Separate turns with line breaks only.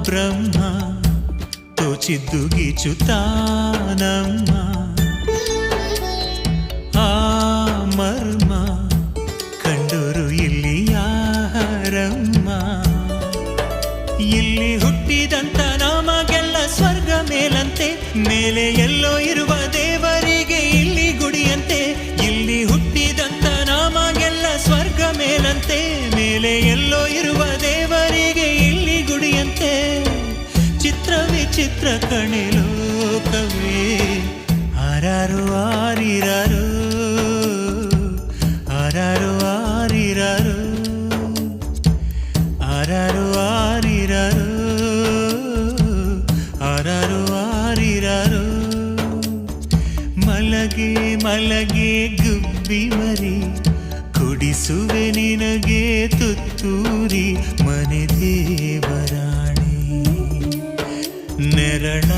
ಬ್ರಹ್ಮ ತೋಚಿದ್ದು ಗೀಚುತ್ತಾನಮ್ಮ ಆ ಮರ್ಮ ಕಂಡೂರು ಇಲ್ಲಿ ಯಾರಮ್ಮ ಇಲ್ಲಿ ಹುಟ್ಟಿದಂತ ನಮಗೆಲ್ಲ ಸ್ವರ್ಗ ಮೇಲಂತೆ ಮೇಲೆ ಎಲ್ಲೋ ಇರುವ ದೇವರಿಗೆ ಇಲ್ಲಿ ಗುಡಿಯಂತೆ ಇಲ್ಲಿ ಹುಟ್ಟಿದಂತ ನಮಗೆಲ್ಲ ಸ್ವರ್ಗ ಮೇಲಂತೆ ಮೇಲೆ ಎಲ್ಲೋ ಇರುವ ದೇವರಿಗೆ ಇಲ್ಲಿ ಗುಡಿಯಂತೆ ಚಿತ್ರ ವಿಚಿತ್ರ ಕಣೆ ಲೋಕವೇ ಆರಾರು ಆರಿರಾರು ಆರಾರು ಆರಿರಾರು ಆರಾರು ಆರಿರಾರು ಆರಾರು ಆರಿರಾರು ಮಲಗೆ ಮಲಗೆ ಗುಬ್ಬಿ ಮರಿ ಕುಡಿಸುವೆ ನಿನಗೆ ತುತ್ತೂರಿ ಮನೆ ದೇವರಾಣಿ ನೆರಳ